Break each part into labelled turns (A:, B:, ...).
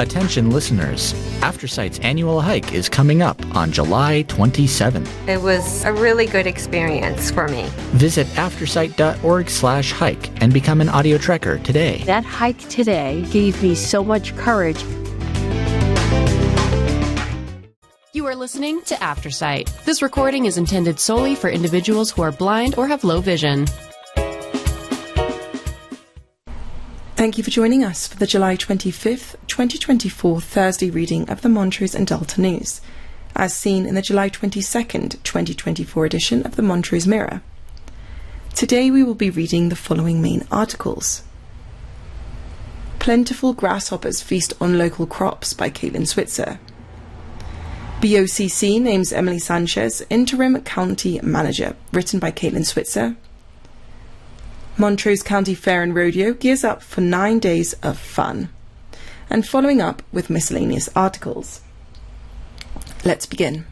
A: Attention listeners, Aftersight's annual hike is coming up on July 27th.
B: It was a really good experience for me.
A: Visit aftersight.org/hike and become an audio trekker today.
C: That hike today gave me so much courage.
D: You are listening to Aftersight. This recording is intended solely for individuals who are blind or have low vision.
E: Thank you for joining us for the July 25th, 2024 Thursday reading of the Montrose and Delta News, as seen in the July 22nd, 2024 edition of the Montrose Mirror. Today we will be reading the following main articles. Plentiful Grasshoppers Feast on Local Crops by Caitlin Switzer. BOCC names Emily Sanchez Interim County Manager, written by Caitlin Switzer. Montrose County Fair and Rodeo gears up for 9 days of fun. And following up with miscellaneous articles. Let's begin.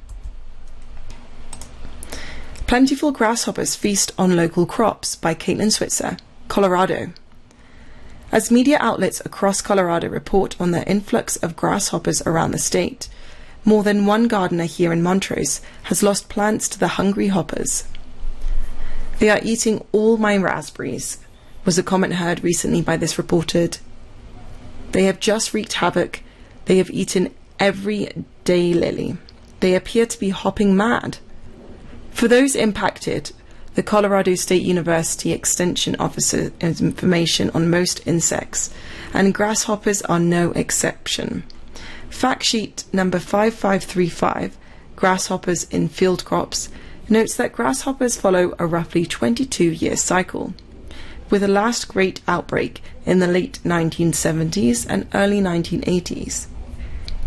E: Plentiful Grasshoppers Feast on Local Crops by Caitlin Switzer, Colorado. As media outlets across Colorado report on the influx of grasshoppers around the state, more than one gardener here in Montrose has lost plants to the hungry hoppers. "They are eating all my raspberries," was a comment heard recently by this reporter. "They have just wreaked havoc. They have eaten every daylily. They appear to be hopping mad." For those impacted, the Colorado State University Extension Officer has information on most insects, and grasshoppers are no exception. Fact sheet number 5535, Grasshoppers in Field Crops, notes that grasshoppers follow a roughly 22-year cycle, with a last great outbreak in the late 1970s and early 1980s.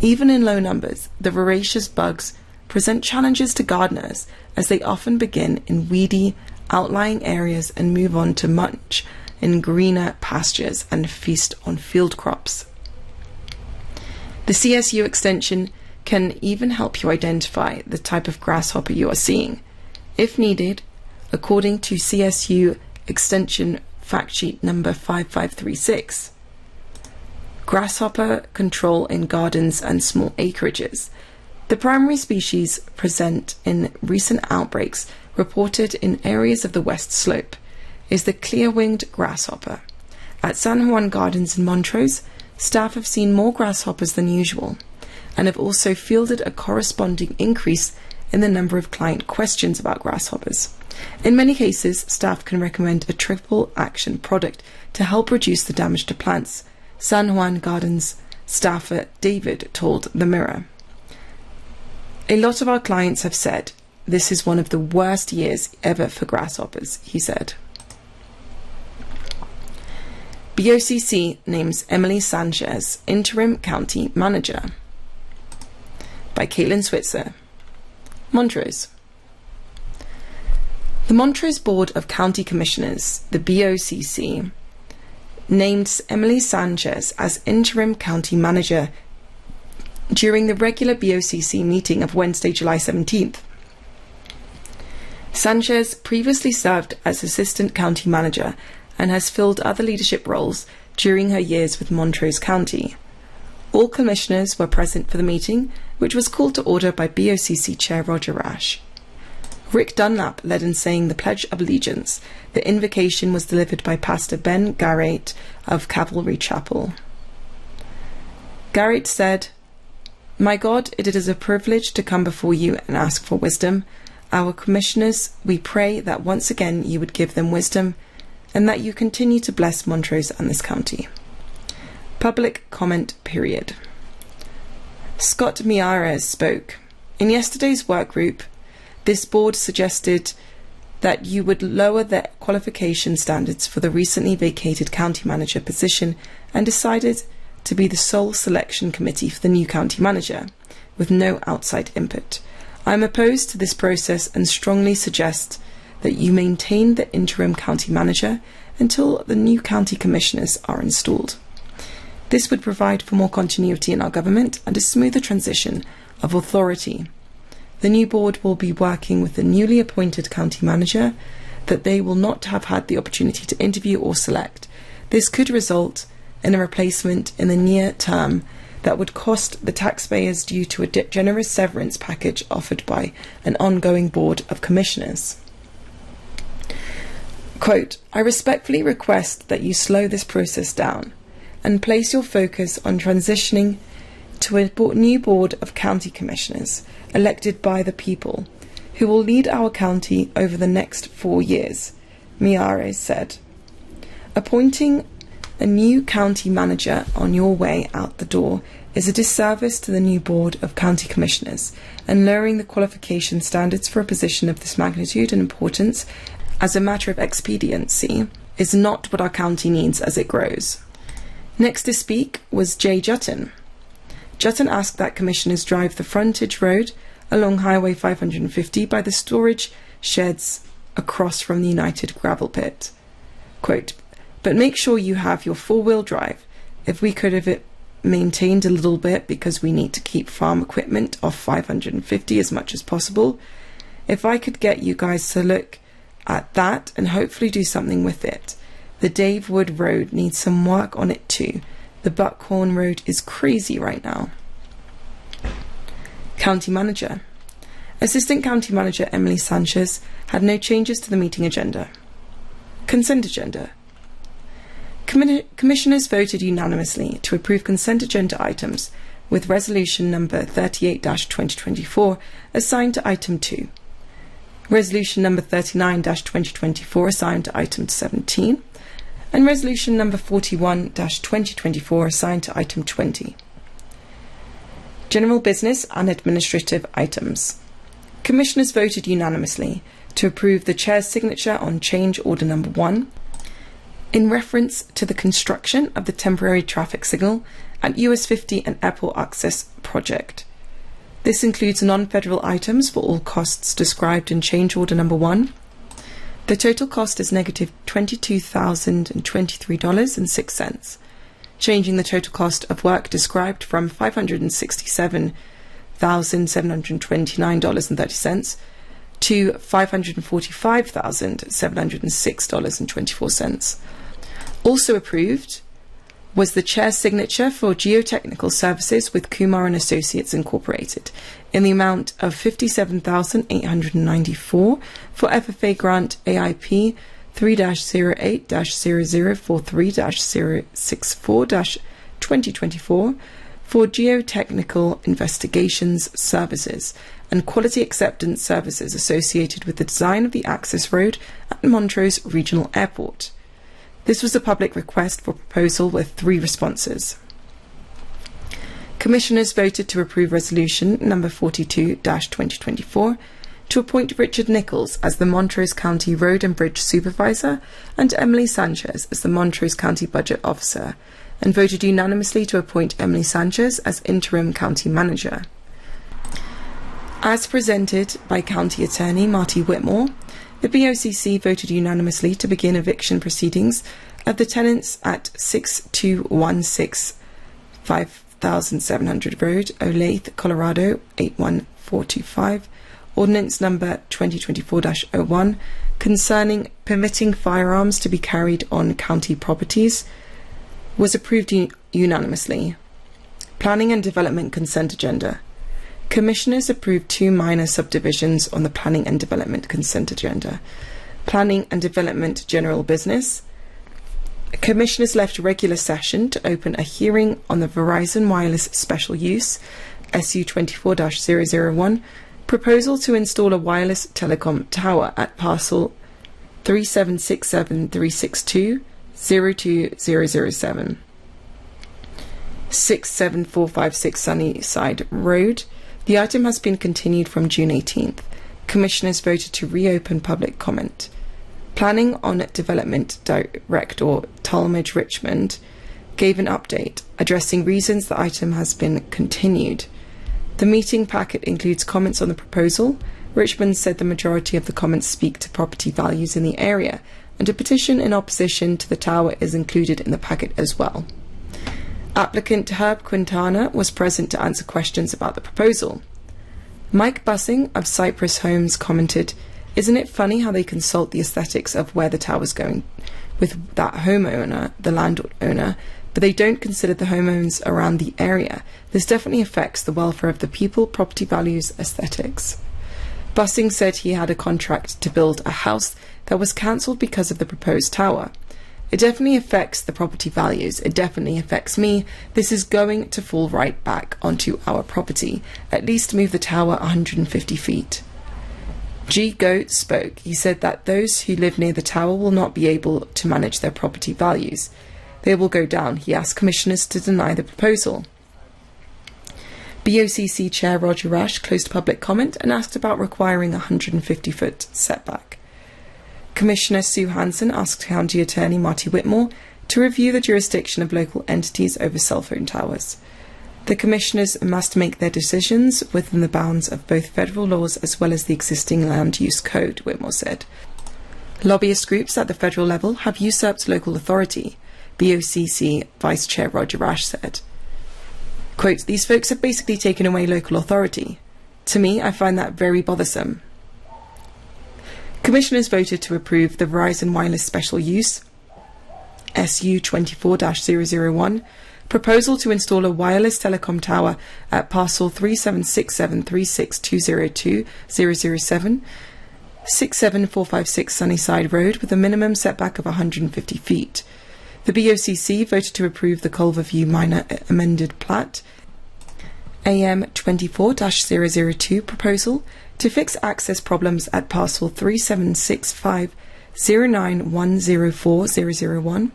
E: Even in low numbers, the voracious bugs present challenges to gardeners as they often begin in weedy, outlying areas and move on to munch in greener pastures and feast on field crops. The CSU extension can even help you identify the type of grasshopper you are seeing. If needed, according to CSU Extension Fact Sheet number 5536, grasshopper control in gardens and small acreages. The primary species present in recent outbreaks reported in areas of the West Slope is the clear-winged grasshopper. At San Juan Gardens in Montrose, staff have seen more grasshoppers than usual and have also fielded a corresponding increase in the number of client questions about grasshoppers. In many cases, staff can recommend a triple action product to help reduce the damage to plants, San Juan Gardens staffer David told The Mirror. "A lot of our clients have said this is one of the worst years ever for grasshoppers," he said. BOCC names Emily Sanchez Interim County Manager by Caitlin Switzer, Montrose. The Montrose Board of County Commissioners, the BOCC, named Emily Sanchez as Interim County Manager during the regular BOCC meeting of Wednesday, July 17th. Sanchez previously served as Assistant County Manager and has filled other leadership roles during her years with Montrose County. All commissioners were present for the meeting, which was called to order by BOCC Chair Roger Rash. Rick Dunlap led in saying the Pledge of Allegiance. The invocation was delivered by Pastor Ben Garrett of Calvary Chapel. Garrett said, "My God, it is a privilege to come before you and ask for wisdom. Our commissioners, we pray that once again you would give them wisdom and that you continue to bless Montrose and this county." Public comment period. Scott Miares spoke. "In yesterday's work group, this board suggested that you would lower the qualification standards for the recently vacated county manager position and decided to be the sole selection committee for the new county manager, with no outside input. I am opposed to this process and strongly suggest that you maintain the interim county manager until the new county commissioners are installed. This would provide for more continuity in our government and a smoother transition of authority. The new board will be working with the newly appointed county manager that they will not have had the opportunity to interview or select. This could result in a replacement in the near term that would cost the taxpayers due to a generous severance package offered by an ongoing board of commissioners. Quote, "I respectfully request that you slow this process down and place your focus on transitioning to a new board of county commissioners elected by the people who will lead our county over the next 4 years," Miares said. "Appointing a new county manager on your way out the door is a disservice to the new board of county commissioners, and lowering the qualification standards for a position of this magnitude and importance as a matter of expediency is not what our county needs as it grows." Next to speak was Jay Jutton. Jutton asked that commissioners drive the frontage road along Highway 550 by the storage sheds across from the United gravel pit. Quote, "But make sure you have your four-wheel drive. If we could have it maintained a little bit because we need to keep farm equipment off 550 as much as possible. If I could get you guys to look at that and hopefully do something with it. The Dave Wood Road needs some work on it too. The Buckhorn Road is crazy right now." County Manager. Assistant County Manager Emily Sanchez had no changes to the meeting agenda. Consent agenda. Commissioners voted unanimously to approve consent agenda items, with resolution number 38-2024 assigned to item 2, resolution number 39-2024 assigned to item 17, and resolution number 41-2024 assigned to item 20. General business and administrative items. Commissioners voted unanimously to approve the Chair's signature on Change Order Number 1 in reference to the construction of the temporary traffic signal at US 50 and Airport Access Project. This includes non-federal items for all costs described in Change Order Number 1. The total cost is negative $22,023.06, changing the total cost of work described from $567,729.30 to $545,706.24. Also approved was the Chair's signature for geotechnical services with Kumar and Associates Incorporated in the amount of $57,894 for FFA Grant AIP 3-08-0043-064-2024 for geotechnical investigations services and quality acceptance services associated with the design of the access road at Montrose Regional Airport. This was a public request for proposal with 3 responses. Commissioners voted to approve resolution number 42-2024 to appoint Richard Nichols as the Montrose County Road and Bridge Supervisor and Emily Sanchez as the Montrose County Budget Officer, and voted unanimously to appoint Emily Sanchez as Interim County Manager. As presented by County Attorney Marty Whitmore, the BOCC voted unanimously to begin eviction proceedings of the tenants at 6216 5700 Road, Olathe, Colorado 81425, Ordinance number 2024-01, concerning permitting firearms to be carried on county properties, was approved unanimously. Planning and Development Consent Agenda. Commissioners approved 2 minor subdivisions on the Planning and Development Consent Agenda. Planning and Development General Business. Commissioners left regular session to open a hearing on the Verizon Wireless Special Use, SU 24-001, proposal to install a wireless telecom tower at parcel 3767362-02007. 67456 Sunnyside Road. The item has been continued from June 18th. Commissioners voted to reopen public comment. Planning on Development Director Talmadge Richmond gave an update addressing reasons the item has been continued. The meeting packet includes comments on the proposal. Richmond said the majority of the comments speak to property values in the area, and a petition in opposition to the tower is included in the packet as well. Applicant Herb Quintana was present to answer questions about the proposal. Mike Bussing of Cypress Homes commented, "Isn't it funny how they consult the aesthetics of where the tower's going, with that homeowner, the landowner, but they don't consider the homeowners around the area. This definitely affects the welfare of the people, property values, aesthetics. Bussing said he had a contract to build a house that was cancelled because of the proposed tower. It definitely affects the property values. It definitely affects me. This is going to fall right back onto our property. At least move the tower 150 feet. G. Goat spoke. He said that those who live near the tower will not be able to manage their property values. They will go down. He asked commissioners to deny the proposal. BOCC Chair Roger Rash closed public comment and asked about requiring a 150-foot setback. Commissioner Sue Hanson asked County Attorney Marty Whitmore to review the jurisdiction of local entities over cell phone towers. The commissioners must make their decisions within the bounds of both federal laws as well as the existing land use code, Whitmore said. Lobbyist groups at the federal level have usurped local authority, BOCC Vice Chair Roger Rash said. Quote, "These folks have basically taken away local authority. To me, I find that very bothersome." Commissioners voted to approve the Verizon Wireless Special Use SU 24-001 proposal to install a wireless telecom tower at parcel 376736202007 67456 Sunnyside Road with a minimum setback of 150 feet. The BOCC voted to approve the Culver View Minor Amended Plat AM 24-002 proposal to fix access problems at parcel 376509104001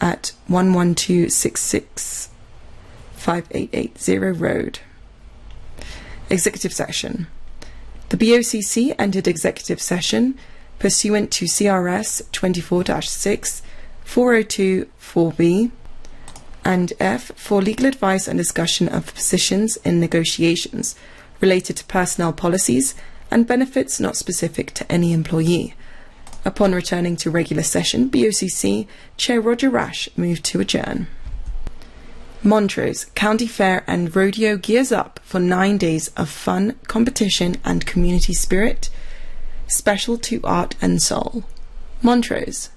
E: at 112665880 Road. Executive session. The BOCC entered executive session pursuant to CRS 24-6 402 4B and F for legal advice and discussion of positions in negotiations related to personnel policies and benefits not specific to any employee. Upon returning to regular session, BOCC Chair Roger Rash moved to adjourn. Montrose County Fair and Rodeo gears up for 9 days of fun, competition and community spirit, special to art and soul. Montrose.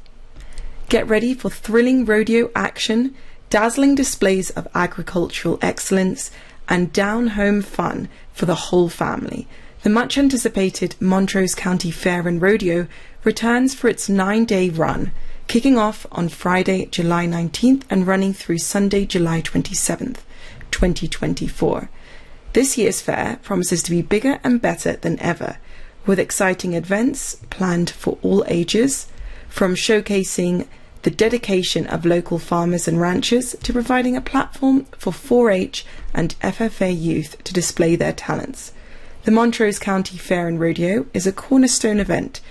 E: Get ready for thrilling rodeo action, dazzling displays of agricultural excellence, and down-home fun for the whole family. The much-anticipated Montrose County Fair and Rodeo returns for its 9-day run, kicking off on Friday, July 19th and running through Sunday, July 27th, 2024. This year's fair promises to be bigger and better than ever, with exciting events planned for all ages, from showcasing the dedication of local farmers and ranchers to providing a platform for 4-H and FFA youth to display their talents. The Montrose County Fair and Rodeo is a cornerstone event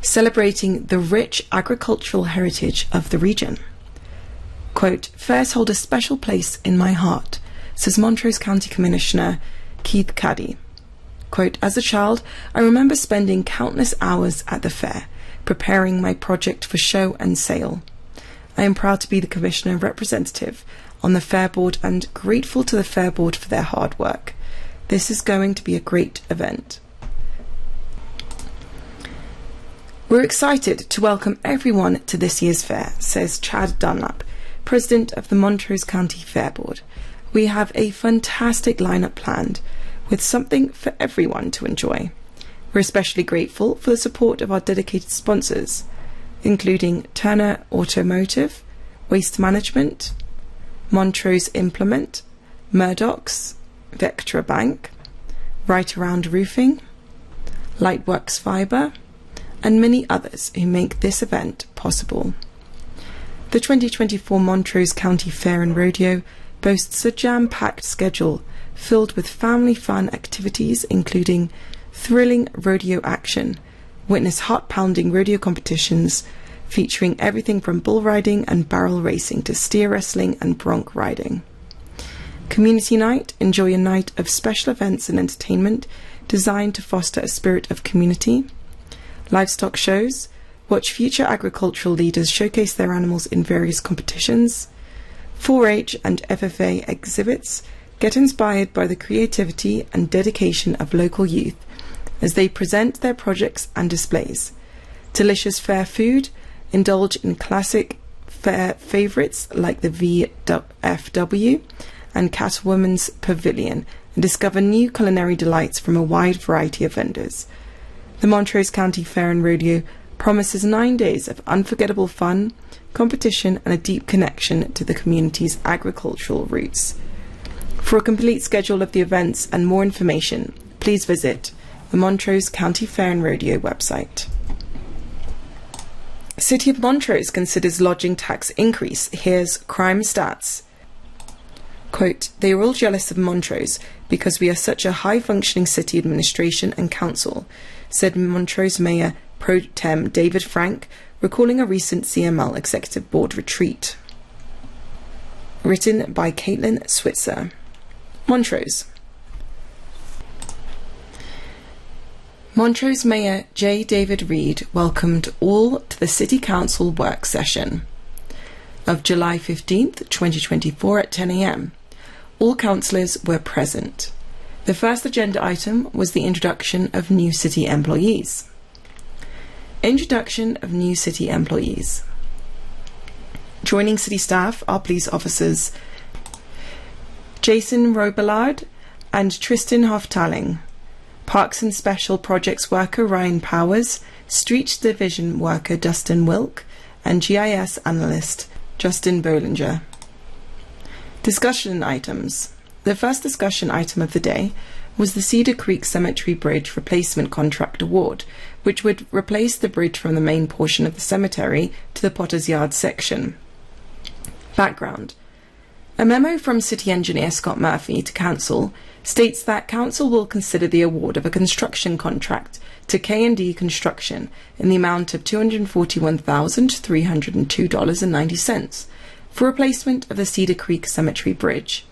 E: celebrating the rich agricultural heritage of the region. Quote, "Fairs hold a special place in my heart," says Montrose County Commissioner Keith Caddy. Quote, "As a child, I remember spending countless hours at the fair, preparing my project for show and sale. I am proud to be the Commissioner representative on the Fair Board and grateful to the Fair Board for their hard work. This is going to be a great event." "We're excited to welcome everyone to this year's fair," says Chad Dunlap, President of the Montrose County Fair Board. "We have a fantastic lineup planned, with something for everyone to enjoy. We're especially grateful for the support of our dedicated sponsors, including Turner Automotive, Waste Management, Montrose Implement, Murdoch's, Vectra Bank, Right Around Roofing, Lightworks Fibre, and many others who make this event possible." The 2024 Montrose County Fair and Rodeo boasts a jam-packed schedule filled with family fun activities including thrilling rodeo action, witness heart-pounding rodeo competitions featuring everything from bull riding and barrel racing to steer wrestling and bronc riding. Community night, enjoy a night of special events and entertainment designed to foster a spirit of community. Livestock shows, watch future agricultural leaders showcase their animals in various competitions. 4-H and FFA exhibits get inspired by the creativity and dedication of local youth as they present their projects and displays. Delicious fair food, indulge in classic fair favourites like the VFW and Catwoman's Pavilion and discover new culinary delights from a wide variety of vendors. The Montrose County Fair and Rodeo promises 9 days of unforgettable fun, competition and a deep connection to the community's agricultural roots. For a complete schedule of the events and more information, please visit the Montrose County Fair and Rodeo website. City of Montrose considers lodging tax increase. Here's crime stats. Quote, "They are all jealous of Montrose because we are such a high-functioning city administration and council," said Montrose Mayor Pro Tem David Frank, recalling a recent CML Executive Board retreat. Written by Caitlin Switzer. Montrose. Montrose Mayor J. David Reed welcomed all to the City Council work session of July 15th, 2024 at 10 a.m. All councillors were present. The first agenda item was the introduction of new city employees. Introduction of new city employees. Joining city staff are police officers Jason Robillard and Tristan Hoftaling, Parks and Special Projects worker Ryan Powers, Street Division worker Dustin Wilk, and GIS analyst Justin Bollinger. Discussion items. The first discussion item of the day was the Cedar Creek Cemetery Bridge Replacement Contract Award, which would replace the bridge from the main portion of the cemetery to the Potter's Yard section. Background. A memo from City Engineer Scott Murphy to Council states that Council will consider the award of a construction contract to K&D Construction in the amount of $241,302.90 for replacement of the Cedar Creek Cemetery Bridge.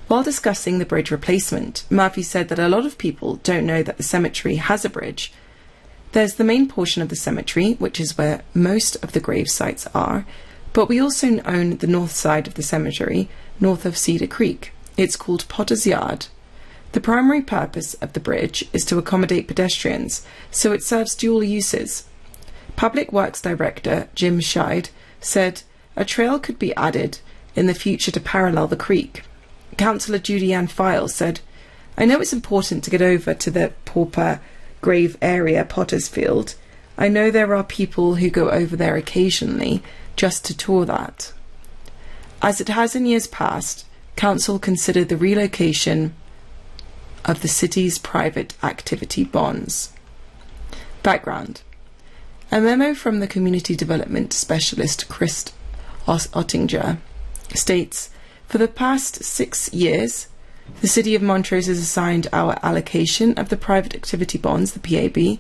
E: While discussing the bridge replacement, Murphy said that a lot of people don't know that the cemetery has a bridge. There's the main portion of the cemetery, which is where most of the grave sites are, but we also own the north side of the cemetery, north of Cedar Creek. It's called Potter's Yard. The primary purpose of the bridge is to accommodate pedestrians, so it serves dual uses. Public Works Director Jim Scheid said a trail could be added in the future to parallel the creek. Councillor Judy Ann Files said, "I know it's important to get over to the pauper grave area, Potter's Field. I know there are people who go over there occasionally just to tour that. As it has in years past, Council considered the relocation of the city's private activity bonds." Background. A memo from the Community Development Specialist Chris Ottinger states, "For the past 6 years, the City of Montrose has assigned our allocation of the private activity bonds, the PAB,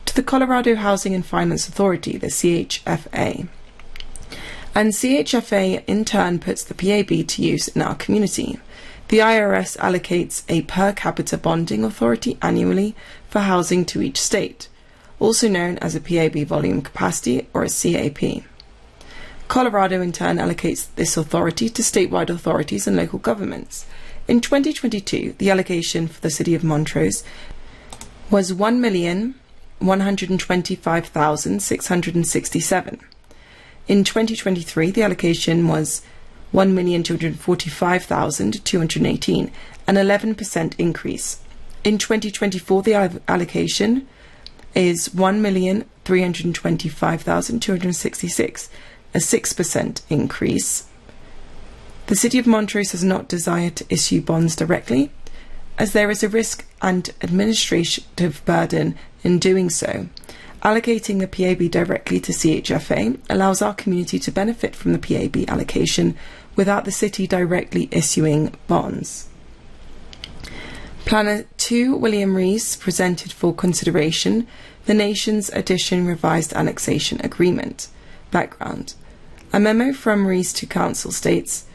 E: to the Colorado Housing and Finance Authority, the CHFA. And CHFA in turn puts the PAB to use in our community. The IRS allocates a per capita bonding authority annually for housing to each state, also known as a PAB volume capacity or a CAP. Colorado in turn allocates this authority to statewide authorities and local governments. In 2022, the allocation for the City of Montrose was $1,125,667. In 2023, the allocation was $1,245,218, an 11% increase. In 2024, the allocation is $1,325,266, a 6% increase. The City of Montrose has not desired to issue bonds directly, as there is a risk and administrative burden in doing so. Allocating the PAB directly to CHFA allows our community to benefit from the PAB allocation without the city directly issuing bonds. Planner 2 William Rees presented for consideration the Nations Edition Revised Annexation Agreement. Background. A memo from Rees to Council states,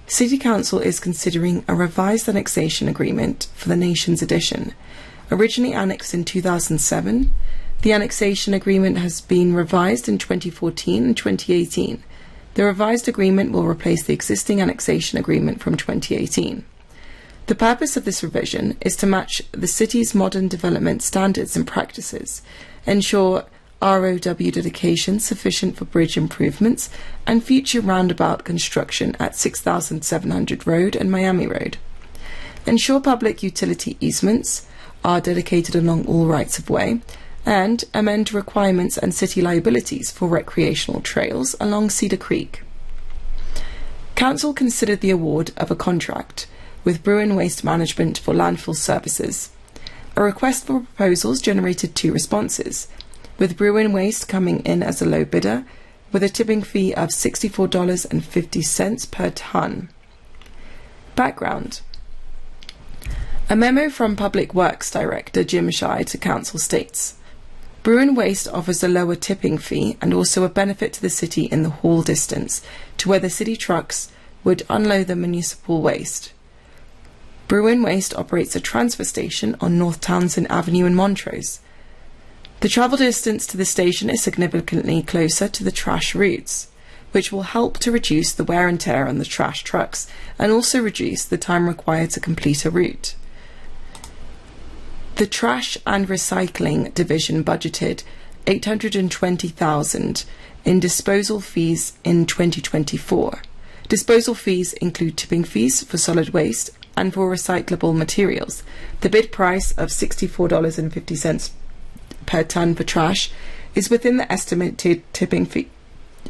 E: City Council is considering a revised annexation agreement for the Nations Edition. Originally annexed in 2007, the annexation agreement has been revised in 2014 and 2018. The revised agreement will replace the existing annexation agreement from 2018. The purpose of this revision is to match the city's modern development standards and practices, ensure ROW dedication sufficient for bridge improvements, and future roundabout construction at 6700 Road and Miami Road. Ensure public utility easements are dedicated along all rights-of-way, and amend requirements and city liabilities for recreational trails along Cedar Creek. Council considered the award of a contract with Bruin Waste Management for landfill services. A request for proposals generated 2 responses, with Bruin Waste coming in as a low bidder with a tipping fee of $64.50 per tonne. Background: a memo from Public Works Director Jim Shai to Council states, Bruin Waste offers a lower tipping fee and also a benefit to the city in the haul distance to where the city trucks would unload the municipal waste. Bruin Waste operates a transfer station on North Townsend Avenue in Montrose. The travel distance to the station is significantly closer to the trash routes, which will help to reduce the wear and tear on the trash trucks and also reduce the time required to complete a route. The Trash and Recycling Division budgeted $820,000 in disposal fees in 2024. Disposal fees include tipping fees for solid waste and for recyclable materials. The bid price of $64.50 per tonne for trash is within the estimated tipping fee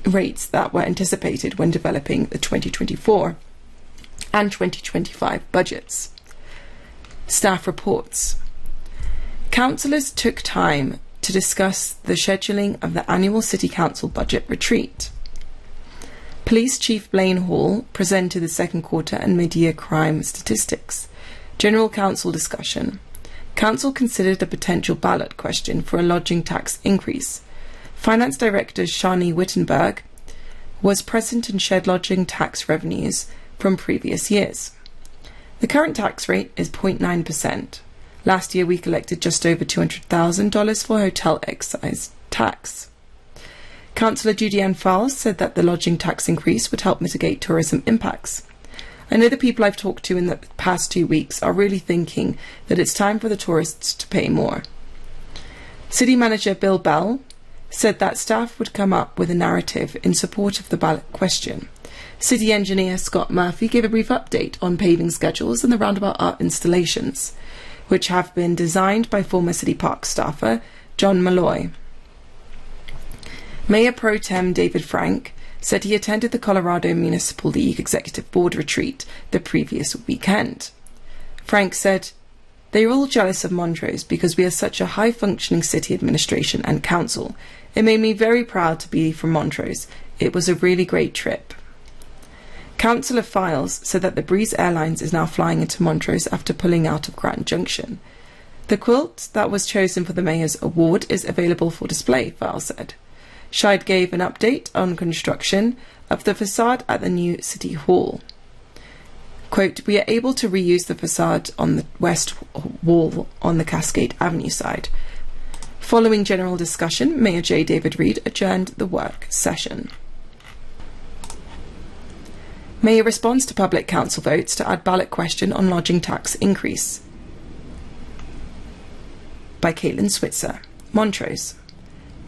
E: rates that were anticipated when developing the 2024 and 2025 budgets. Staff reports. Councillors took time to discuss the scheduling of the annual City Council budget retreat. Police Chief Blaine Hall presented the second quarter and mid-year crime statistics. General Council discussion. Council considered a potential ballot question for a lodging tax increase. Finance Director Shani Wittenberg was present and shared lodging tax revenues from previous years. The current tax rate is 0.9%. Last year we collected just over $200,000 for hotel excise tax. Councillor Judy-Ann Fowles said that the lodging tax increase would help mitigate tourism impacts. I know the people I've talked to in the past 2 weeks are really thinking that it's time for the tourists to pay more. City Manager Bill Bell said that staff would come up with a narrative in support of the ballot question. City Engineer Scott Murphy gave a brief update on paving schedules and the roundabout art installations, which have been designed by former City Park staffer John Malloy. Mayor Pro Tem David Frank said he attended the Colorado Municipal League Executive Board retreat the previous weekend. Frank said, "They are all jealous of Montrose because we are such a high-functioning city administration and council. It made me very proud to be from Montrose. It was a really great trip." Councillor Files said that the Breeze Airlines is now flying into Montrose after pulling out of Grand Junction. The quilt that was chosen for the Mayor's award is available for display, Files said. Scheid gave an update on construction of the facade at the new City Hall. Quote, "We are able to reuse the facade on the west wall on the Cascade Avenue side." Following general discussion, Mayor J. David Reed adjourned the work session. Mayor responds to public council votes to add ballot question on lodging tax increase. By Caitlin Switzer. Montrose.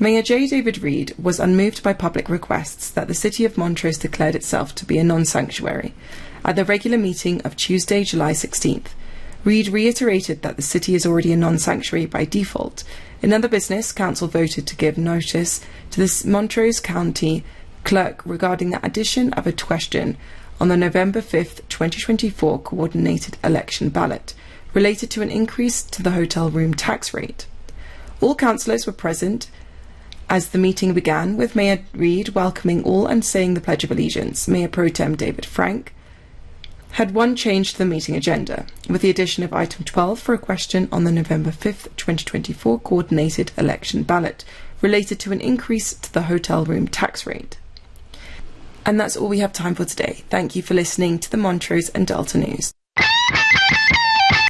E: Mayor J. David Reed was unmoved by public requests that the City of Montrose declared itself to be a non-sanctuary. At the regular meeting of Tuesday, July 16th, Reed reiterated that the city is already a non-sanctuary by default. In other business, Council voted to give notice to the Montrose County Clerk regarding the addition of a question on the November 5th, 2024 coordinated election ballot related to an increase to the hotel room tax rate. All councillors were present as the meeting began, with Mayor Reed welcoming all and saying the Pledge of Allegiance. Mayor Pro Tem David Frank had one change to the meeting agenda, with the addition of item 12 for a question on the November 5th, 2024 coordinated election ballot related to an increase to the hotel room tax rate. And that's all we have time for today. Thank you for listening to the Montrose and Delta News.